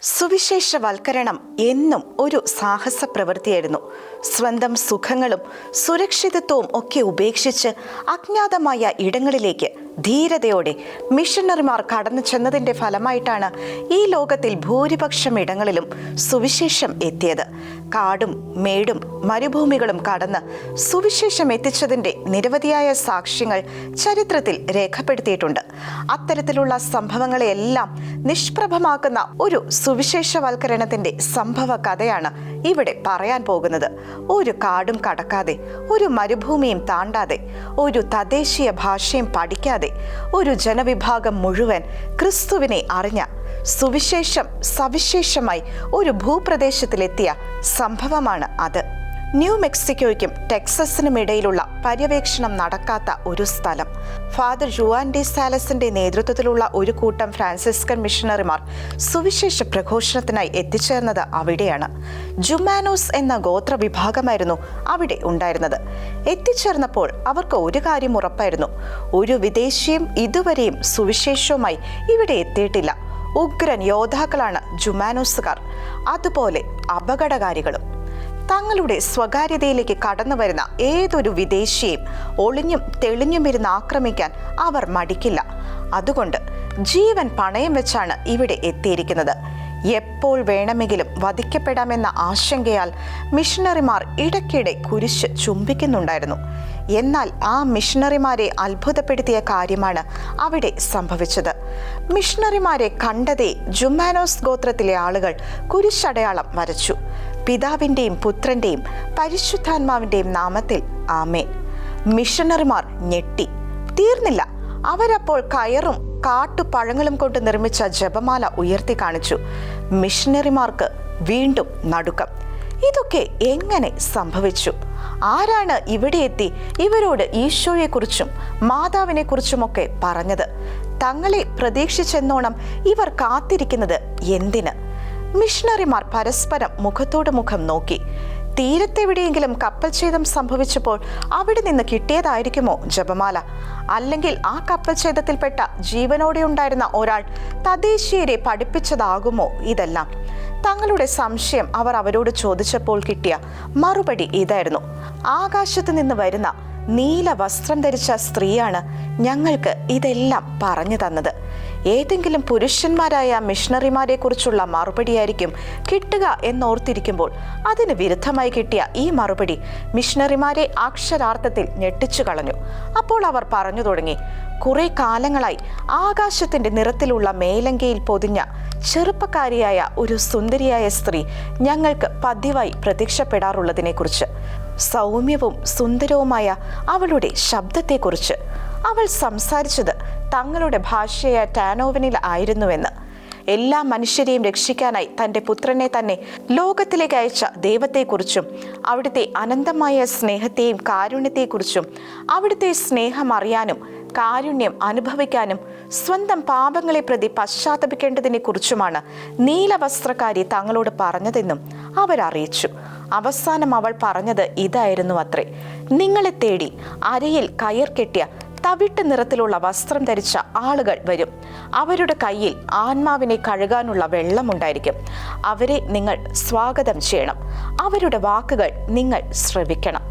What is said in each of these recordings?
സുവിശേഷവൽക്കരണം എന്നും ഒരു സാഹസ പ്രവൃത്തിയായിരുന്നു. സ്വന്തം സുഖങ്ങളും സുരക്ഷിതത്വവും ഒക്കെ ഉപേക്ഷിച്ച് അജ്ഞാതമായ ഇടങ്ങളിലേക്ക് ധീരതയോടെ മിഷണറിമാർ കടന്നു ചെന്നതിൻ്റെ ഫലമായിട്ടാണ് ഈ ലോകത്തിൽ ഭൂരിപക്ഷം ഇടങ്ങളിലും സുവിശേഷം എത്തിയത്. കാടും മേടും മരുഭൂമികളും കടന്ന് സുവിശേഷം എത്തിച്ചതിൻ്റെ നിരവധിയായ സാക്ഷ്യങ്ങൾ ചരിത്രത്തിൽ രേഖപ്പെടുത്തിയിട്ടുണ്ട്. അത്തരത്തിലുള്ള സംഭവങ്ങളെയെല്ലാം നിഷ്പ്രഭമാക്കുന്ന ഒരു സുവിശേഷവൽക്കരണത്തിൻ്റെ സംഭവ കഥയാണ് ഇവിടെ പറയാൻ പോകുന്നത്. ഒരു കാടും കടക്കാതെ, ഒരു മരുഭൂമിയും താണ്ടാതെ, ഒരു തദ്ദേശീയ ഭാഷയും പഠിക്കാതെ ഒരു ജനവിഭാഗം മുഴുവൻ ക്രിസ്തുവിനെ അറിഞ്ഞ സുവിശേഷം സവിശേഷമായി ഒരു ഭൂപ്രദേശത്തിലെത്തിയ സംഭവമാണ് അത്. ന്യൂ മെക്സിക്കോയ്ക്കും ടെക്സസിനും ഇടയിലുള്ള പര്യവേക്ഷണം നടക്കാത്ത ഒരു സ്ഥലം. ഫാദർ ജുവാൻ ഡി സാലസിന്റെ നേതൃത്വത്തിലുള്ള ഒരു കൂട്ടം ഫ്രാൻസിസ്കൻ മിഷണറിമാർ സുവിശേഷ പ്രഘോഷണത്തിനായി എത്തിച്ചേർന്നത് അവിടെയാണ്. ജുമാനോസ് എന്ന ഗോത്ര വിഭാഗമായിരുന്നു അവിടെ ഉണ്ടായിരുന്നത്. എത്തിച്ചേർന്നപ്പോൾ അവർക്ക് ഒരു കാര്യം ഉറപ്പായിരുന്നു: ഒരു വിദേശിയും ഇതുവരെയും സുവിശേഷവുമായി ഇവിടെ എത്തിയിട്ടില്ല. ഉഗ്രൻ യോദ്ധാക്കളാണ് ജുമാനോസുകാർ, അതുപോലെ അപകടകാരികളും. തങ്ങളുടെ സ്വകാര്യതയിലേക്ക് കടന്നു വരുന്ന ഏതൊരു വിദേശിയെയും ഒളിഞ്ഞും തെളിഞ്ഞുമിരുന്ന് ആക്രമിക്കാൻ അവർ മടിക്കില്ല. അതുകൊണ്ട് ജീവൻ പണയം വെച്ചാണ് ഇവിടെ എത്തിയിരിക്കുന്നത്. എപ്പോൾ വേണമെങ്കിലും വധിക്കപ്പെടാമെന്ന ആശങ്കയാൽ മിഷണറിമാർ ഇടയ്ക്കിടെ കുരിശ് ചുംബിക്കുന്നുണ്ടായിരുന്നു. എന്നാൽ ആ മിഷണറിമാരെ അത്ഭുതപ്പെടുത്തിയ കാര്യമാണ് അവിടെ സംഭവിച്ചത്. മിഷണറിമാരെ കണ്ടതേ ജുമാനോസ് ഗോത്രത്തിലെ ആളുകൾ കുരിശടയാളം വരച്ചു. പിതാവിൻ്റെയും പുത്രൻ്റെയും പരിശുദ്ധാത്മാവിൻ്റെയും നാമത്തിൽ ആമേൻ. മിഷണറിമാർ ഞെട്ടി. തീർന്നില്ല, അവരപ്പോൾ കയറും കാട്ടുപഴങ്ങളും കൊണ്ട് നിർമ്മിച്ച ജപമാല ഉയർത്തി കാണിച്ചു. മിഷണറിമാർക്ക് വീണ്ടും നടുക്കം. ഇതൊക്കെ എങ്ങനെ സംഭവിച്ചു? ആരാണ് ഇവിടെ എത്തി ഇവരോട് ഈശോയെക്കുറിച്ചും മാതാവിനെക്കുറിച്ചുമൊക്കെ പറഞ്ഞത്? തങ്ങളെ പ്രതീക്ഷിച്ചെന്നോണം ഇവർ കാത്തിരിക്കുന്നത് എന്തിന്? മിഷണറിമാർ പരസ്പരം മുഖത്തോട് മുഖം നോക്കി. തീരത്തെവിടെയെങ്കിലും കപ്പൽ ഛേദം സംഭവിച്ചപ്പോൾ അവിടെ നിന്ന് കിട്ടിയതായിരിക്കുമോ ജപമാല? അല്ലെങ്കിൽ ആ കപ്പൽ ഛേദത്തിൽപ്പെട്ട ജീവനോടെ ഉണ്ടായിരുന്ന ഒരാൾ തദ്ദേശീയരെ പഠിപ്പിച്ചതാകുമോ ഇതെല്ലാം? തങ്ങളുടെ സംശയം അവർ അവരോട് ചോദിച്ചപ്പോൾ കിട്ടിയ മറുപടി ഇതായിരുന്നു: ആകാശത്ത് നിന്ന് വരുന്ന നീല വസ്ത്രം ധരിച്ച സ്ത്രീയാണ് ഞങ്ങൾക്ക് ഇതെല്ലാം പറഞ്ഞു തന്നത്. ഏതെങ്കിലും പുരുഷന്മാരായ മിഷണറിമാരെ കുറിച്ചുള്ള മറുപടിയായിരിക്കും കിട്ടുക എന്നോർത്തിരിക്കുമ്പോൾ അതിന് വിരുദ്ധമായി കിട്ടിയ ഈ മറുപടി മിഷണറിമാരെ അക്ഷരാർത്ഥത്തിൽ ഞെട്ടിച്ചു കളഞ്ഞു. അപ്പോൾ അവർ പറഞ്ഞു തുടങ്ങി: കുറെ കാലങ്ങളായി ആകാശത്തിന്റെ നിറത്തിലുള്ള മേലങ്കയിൽ പൊതിഞ്ഞ ചെറുപ്പക്കാരിയായ ഒരു സുന്ദരിയായ സ്ത്രീ ഞങ്ങൾക്ക് പതിവായി പ്രത്യക്ഷപ്പെടാറുള്ളതിനെ കുറിച്ച്, സൗമ്യവും സുന്ദരവുമായ അവളുടെ ശബ്ദത്തെക്കുറിച്ച്. അവൾ സംസാരിച്ചത് തങ്ങളുടെ ഭാഷയായ ടാനോവനിൽ ആയിരുന്നുവെന്ന്. എല്ലാ മനുഷ്യരെയും രക്ഷിക്കാനായി തൻ്റെ പുത്രനെ തന്നെ ലോകത്തിലേക്ക് അയച്ച ദൈവത്തെക്കുറിച്ചും അവിടുത്തെ അനന്തമായ സ്നേഹത്തെയും കാരുണ്യത്തെക്കുറിച്ചും, അവിടുത്തെ സ്നേഹം അറിയാനും കാരുണ്യം അനുഭവിക്കാനും സ്വന്തം പാപങ്ങളെ പ്രതി പശ്ചാത്തപിക്കേണ്ടതിനെ കുറിച്ചുമാണ് നീലവസ്ത്രക്കാരി തങ്ങളോട് പറഞ്ഞതെന്നും അവരറിയിച്ചു. അവസാനം അവൾ പറഞ്ഞത് ഇതായിരുന്നു അത്രേ: നിങ്ങളെ തേടി അരയിൽ കയർ കെട്ടിയ തവിട്ട് നിറത്തിലുള്ള വസ്ത്രം ധരിച്ച ആളുകൾ വരും. അവരുടെ കയ്യിൽ ആത്മാവിനെ കഴുകാനുള്ള വെള്ളമുണ്ടായിരിക്കും. അവരെ നിങ്ങൾ സ്വാഗതം ചെയ്യണം. അവരുടെ വാക്കുകൾ നിങ്ങൾ ശ്രവിക്കണം.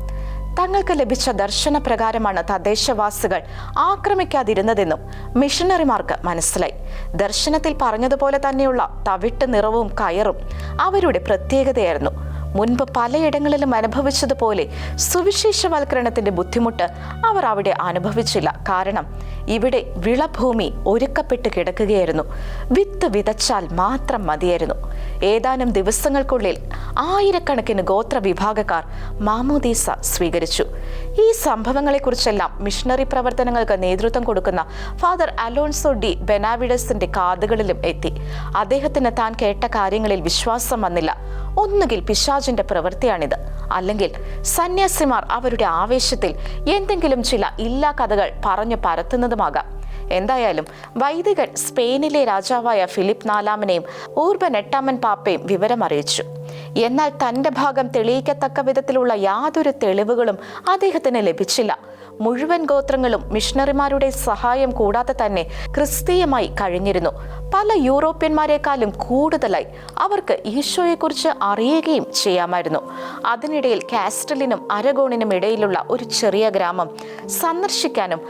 തങ്ങൾക്ക് ലഭിച്ച ദർശനപ്രകാരമാണ് തദ്ദേശവാസികൾ ആക്രമിക്കാതിരുന്നതെന്നും മിഷണറിമാർക്ക് മനസ്സിലായി. ദർശനത്തിൽ പറഞ്ഞതുപോലെ തന്നെയുള്ള തവിട്ട് നിറവും കയറും അവരുടെ പ്രത്യേകതയായിരുന്നു. മുൻപ് പലയിടങ്ങളിലും അനുഭവിച്ചതുപോലെ സുവിശേഷവൽക്കരണത്തിന്റെ ബുദ്ധിമുട്ട് അവർ അവിടെ അനുഭവിച്ചില്ല. കാരണം ഇവിടെ വിളഭൂമി ഒരുക്കപ്പെട്ട് കിടക്കുകയായിരുന്നു. വിത്ത് വിതച്ചാൽ മാത്രം മതിയായിരുന്നു. ഏതാനും ദിവസങ്ങൾക്കുള്ളിൽ ആയിരക്കണക്കിന് ഗോത്ര വിഭാഗക്കാർ മാമോദീസ സ്വീകരിച്ചു. ഈ സംഭവങ്ങളെക്കുറിച്ചെല്ലാം മിഷണറി പ്രവർത്തനങ്ങൾക്ക് നേതൃത്വം കൊടുക്കുന്ന ഫാദർ അലോൺസോ ഡി ബെനാവിഡസിന്റെ കാതുകളിലും എത്തി. അദ്ദേഹത്തിന് താൻ കേട്ട കാര്യങ്ങളിൽ വിശ്വാസം വന്നില്ല. ഒന്നുകിൽ പിശാചിന്റെ പ്രവൃത്തിയാണിത്, അല്ലെങ്കിൽ സന്യാസിമാർ അവരുടെ ആവേശത്തിൽ എന്തെങ്കിലും ചില ഇല്ലാ കഥകൾ പറഞ്ഞു പരത്തുന്നതുമാകാം. എന്തായാലും വൈദികൻ സ്പെയിനിലെ രാജാവായ ഫിലിപ്പ് നാലാമനെയും ഊർബൻ 8 പാപ്പയും വിവരമറിയിച്ചു. എന്നാൽ തൻ്റെ ഭാഗം തെളിയിക്കത്തക്ക വിധത്തിലുള്ള യാതൊരു തെളിവുകളും അദ്ദേഹത്തിന് ലഭിച്ചില്ല. മുഴുവൻ ഗോത്രങ്ങളും മിഷണറിമാരുടെ സഹായം കൂടാതെ തന്നെ ക്രിസ്തീയമായി കഴിഞ്ഞിരുന്നു. പല യൂറോപ്യന്മാരെക്കാളും കൂടുതലായി അവർക്ക് ഈശോയെക്കുറിച്ച് അറിയുകയും ചെയ്യാമായിരുന്നു. അതിനിടയിൽ കാസ്റ്റലിനും അരഗോണിനും ഇടയിലുള്ള ഒരു ചെറിയ ഗ്രാമം സന്ദർശിക്കാനും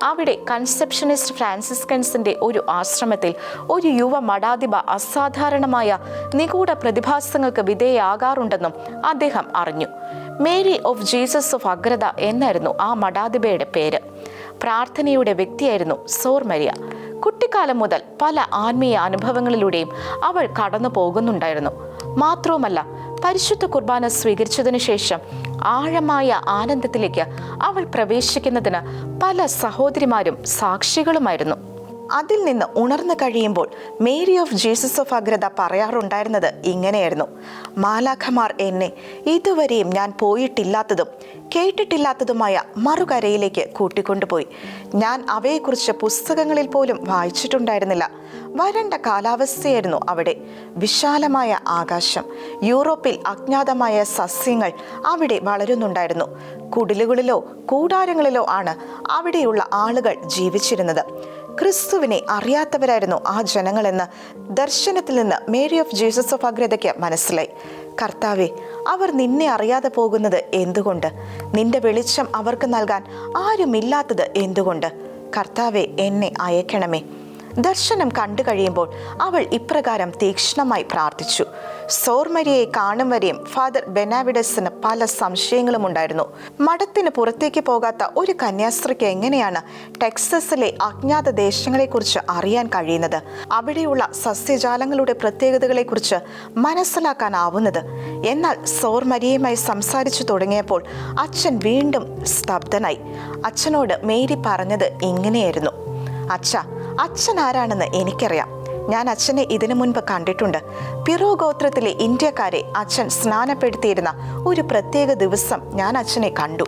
അവിടെ കൺസെപ്ഷനിസ്റ്റ് ഫ്രാൻസിസ്കൻസിന്റെ ഒരു ആശ്രമത്തിൽ ഒരു യുവ മഠാധിപ അസാധാരണമായ നിഗൂഢ പ്രതിഭാസങ്ങൾക്ക് വിധേയാകാറുണ്ടെന്നും അദ്ദേഹം അറിഞ്ഞു. മേരി ഓഫ് ജീസസ് ഓഫ് അഗ്രത എന്നായിരുന്നു ആ മഠാധിപയുടെ പേര്. പ്രാർത്ഥനയുടെ വ്യക്തിയായിരുന്നു സോർ മരിയ. കുട്ടിക്കാലം മുതൽ പല ആത്മീയ അനുഭവങ്ങളിലൂടെയും അവൾ കടന്നു പോകുന്നുണ്ടായിരുന്നു. മാത്രവുമല്ല, പരിശുദ്ധ കുർബാന സ്വീകരിച്ചതിനു ശേഷം ആഴമായ ആനന്ദത്തിലേക്ക് അവൾ പ്രവേശിക്കുന്നതിന് പല സഹോദരിമാരും സാക്ഷികളുമായിരുന്നു. അതിൽ നിന്ന് ഉണർന്നു കഴിയുമ്പോൾ മേരി ഓഫ് ജീസസ് ഓഫ് അഗ്രത പറയാറുണ്ടായിരുന്നത് ഇങ്ങനെയായിരുന്നു: മാലാഖമാർ എന്നെ ഇതുവരെയും ഞാൻ പോയിട്ടില്ലാത്തതും കേട്ടിട്ടില്ലാത്തതുമായ മറുകരയിലേക്ക് കൂട്ടിക്കൊണ്ടുപോയി. ഞാൻ അവയെക്കുറിച്ച് പുസ്തകങ്ങളിൽ പോലും വായിച്ചിട്ടുണ്ടായിരുന്നില്ല. വരണ്ട കാലാവസ്ഥയായിരുന്നു അവിടെ. വിശാലമായ ആകാശം. യൂറോപ്പിൽ അജ്ഞാതമായ സസ്യങ്ങൾ അവിടെ വളരുന്നുണ്ടായിരുന്നു. കുടിലുകളിലോ കൂടാരങ്ങളിലോ ആണ് അവിടെയുള്ള ആളുകൾ ജീവിച്ചിരുന്നത്. ക്രിസ്തുവിനെ അറിയാത്തവരായിരുന്നു ആ ജനങ്ങളെന്ന് ദർശനത്തിൽ നിന്ന് മേരി ഓഫ് ജീസസ് ഓഫ് അഗ്രതയ്ക്ക് മനസ്സിലായി. കർത്താവെ, അവർ നിന്നെ അറിയാതെ പോകുന്നത് എന്തുകൊണ്ട്? നിന്റെ വെളിച്ചം അവർക്ക് നൽകാൻ ആരുമില്ലാത്തത് എന്തുകൊണ്ട്? കർത്താവെ, എന്നെ അയക്കണമേ. ദർശനം കണ്ടു കഴിയുമ്പോൾ അവൾ ഇപ്രകാരം തീക്ഷ്ണമായി പ്രാർത്ഥിച്ചു. സോർ മരിയയെ കാണും വരെയും ഫാദർ ബെനാവിഡസിന് പല സംശയങ്ങളും ഉണ്ടായിരുന്നു. മഠത്തിന് പുറത്തേക്ക് പോകാത്ത ഒരു കന്യാസ്ത്രീക്ക് എങ്ങനെയാണ് ടെക്സസിലെ അജ്ഞാത ദേശങ്ങളെക്കുറിച്ച് അറിയാൻ കഴിയുന്നത്? അവിടെയുള്ള സസ്യജാലങ്ങളുടെ പ്രത്യേകതകളെക്കുറിച്ച് മനസ്സിലാക്കാനാവുന്നത്? എന്നാൽ സോർ മരിയയുമായി സംസാരിച്ചു തുടങ്ങിയപ്പോൾ അച്ഛൻ വീണ്ടും സ്തബ്ധനായി. അച്ഛനോട് മേരി പറഞ്ഞത് ഇങ്ങനെയായിരുന്നു: അച്ഛൻ ആരാണെന്ന് എനിക്കറിയാം. ഞാൻ അച്ഛനെ ഇതിനു മുൻപ് കണ്ടിട്ടുണ്ട്. പിറോ ഗോത്രത്തിലെ ഇന്ത്യക്കാരെ അച്ഛൻ സ്നാനപ്പെടുത്തിയിരുന്ന ഒരു പ്രത്യേക ദിവസം ഞാൻ അച്ഛനെ കണ്ടു.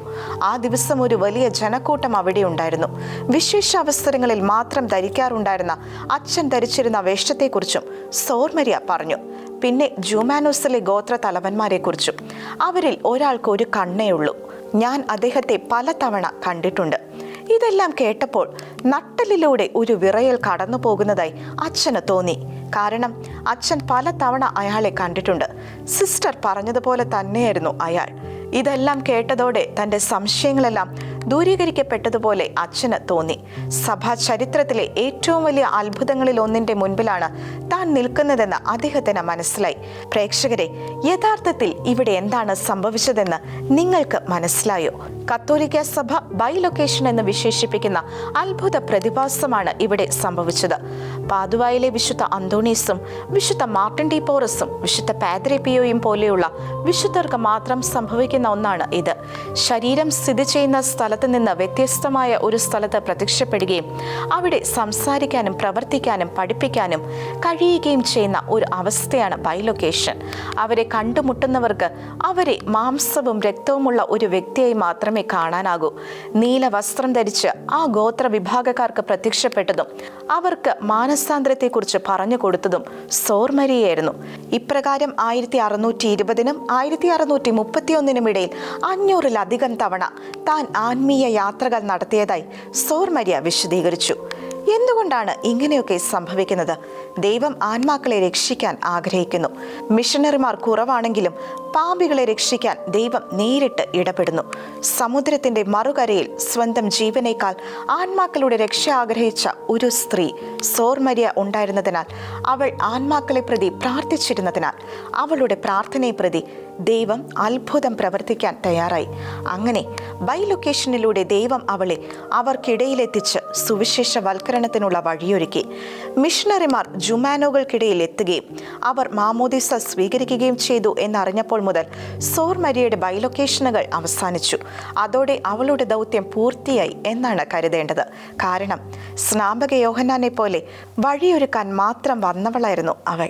ആ ദിവസം ഒരു വലിയ ജനക്കൂട്ടം അവിടെ ഉണ്ടായിരുന്നു. വിശേഷ അവസരങ്ങളിൽ മാത്രം ധരിക്കാറുണ്ടായിരുന്ന അച്ഛൻ ധരിച്ചിരുന്ന വേഷത്തെക്കുറിച്ചും സോർ മരിയ പറഞ്ഞു. പിന്നെ ജൂമാനോസിലെ ഗോത്ര തലവന്മാരെക്കുറിച്ചും. അവരിൽ ഒരാൾക്ക് ഒരു കണ്ണേ ഉള്ളൂ. ഞാൻ അദ്ദേഹത്തെ പലതവണ കണ്ടിട്ടുണ്ട്. ഇതെല്ലാം കേട്ടപ്പോൾ നട്ടലിലൂടെ ഒരു വിറയൽ കടന്നു പോകുന്നതായി അച്ഛന് തോന്നി. കാരണം അച്ഛൻ പലതവണ അയാളെ കണ്ടിട്ടുണ്ട്. സിസ്റ്റർ പറഞ്ഞതുപോലെ തന്നെയായിരുന്നു അയാൾ. ഇതെല്ലാം കേട്ടതോടെ തൻ്റെ സംശയങ്ങളെല്ലാം ദൂരീകരിക്കപ്പെട്ടതുപോലെ അച്ഛന് തോന്നി. സഭാ ചരിത്രത്തിലെ ഏറ്റവും വലിയ അത്ഭുതങ്ങളിൽ ഒന്നിൻ്റെ മുൻപിലാണ് താൻ നിൽക്കുന്നതെന്ന് അദ്ദേഹത്തിന് മനസ്സിലായി. പ്രേക്ഷകരെ, യഥാർത്ഥത്തിൽ ഇവിടെ എന്താണ് സംഭവിച്ചതെന്ന് നിങ്ങൾക്ക് മനസ്സിലായോ? കത്തോലിക്ക സഭ ബൈലൊക്കേഷൻ എന്ന് വിശേഷിപ്പിക്കുന്ന അത്ഭുത പ്രതിഭാസമാണ് ഇവിടെ സംഭവിച്ചത്. പാതുവായിലെ വിശുദ്ധ അന്തോണീസും വിശുദ്ധ മാർട്ടിൻ ഡി പോറസും വിശുദ്ധ പാദ്രെ പിയോയും പോലെയുള്ള വിശുദ്ധർക്ക് മാത്രം സംഭവിക്കുന്ന ഒന്നാണ് ഇത്. ശരീരം സ്ഥിതി ചെയ്യുന്ന സ്ഥലത്ത് നിന്ന് വ്യത്യസ്തമായ ഒരു സ്ഥലത്ത് പ്രത്യക്ഷപ്പെടുകയും അവിടെ സംസാരിക്കാനും പ്രവർത്തിക്കാനും പഠിപ്പിക്കാനും കഴിയുകയും ചെയ്യുന്ന ഒരു അവസ്ഥയാണ് ബൈലൊക്കേഷൻ. അവരെ കണ്ടുമുട്ടുന്നവർക്ക് അവരെ മാംസവും രക്തവുമുള്ള ഒരു വ്യക്തിയായി മാത്രമേ കാണാനാകൂ. നീല വസ്ത്രം ധരിച്ച് ആ ഗോത്ര വിഭാഗക്കാർക്ക് പ്രത്യക്ഷപ്പെട്ടതും അവർക്ക് മാനസാന്തരത്തെക്കുറിച്ച് പറഞ്ഞു കൊടുത്തതും സോർ മരിയയായിരുന്നു. ഇപ്രകാരം 1620-നും 1631-നും ഇടയിൽ 500-ലധികം തവണ താൻ ആത്മീയ യാത്രകൾ നടത്തിയതായി സോർ മരിയ വിശദീകരിച്ചു. എന്തുകൊണ്ടാണ് ഇങ്ങനെയൊക്കെ സംഭവിക്കുന്നത്? ദൈവം ആത്മാക്കളെ രക്ഷിക്കാൻ ആഗ്രഹിക്കുന്നു. മിഷണറിമാർ കുറവാണെങ്കിലും പാപികളെ രക്ഷിക്കാൻ ദൈവം നേരിട്ട് ഇടപെടുന്നു. സമുദ്രത്തിന്റെ മറുകരയിൽ സ്വന്തം ജീവനേക്കാൾ ആത്മാക്കളുടെ രക്ഷ ആഗ്രഹിച്ച ഒരു സ്ത്രീ സോർ മരിയ ഉണ്ടായിരുന്നതിനാൽ, അവൾ ആത്മാക്കളെ പ്രതി പ്രാർത്ഥിച്ചിരുന്നതിനാൽ, അവളുടെ പ്രാർത്ഥനയെ പ്രതി ദൈവം അത്ഭുതം പ്രവർത്തിക്കാൻ തയ്യാറായി. അങ്ങനെ ബൈലൊക്കേഷനിലൂടെ ദൈവം അവളെ അവർക്കിടയിലെത്തിച്ച് സുവിശേഷവൽക്കരണത്തിനുള്ള വഴിയൊരുക്കി. മിഷണറിമാർ ജുമാനോകൾക്കിടയിൽ എത്തുകയും അവർ മാമോദിസ സ്വീകരിക്കുകയും ചെയ്തു എന്നറിഞ്ഞപ്പോൾ മുതൽ സോർ മരിയയുടെ ബൈലൊക്കേഷനുകൾ അവസാനിച്ചു. അതോടെ അവളുടെ ദൗത്യം പൂർത്തിയായി എന്നാണ് കരുതേണ്ടത്. കാരണം സ്നാപക യോഹന്നാനെ പോലെ വഴിയൊരുക്കാൻ മാത്രം വന്നവളായിരുന്നു അവൾ.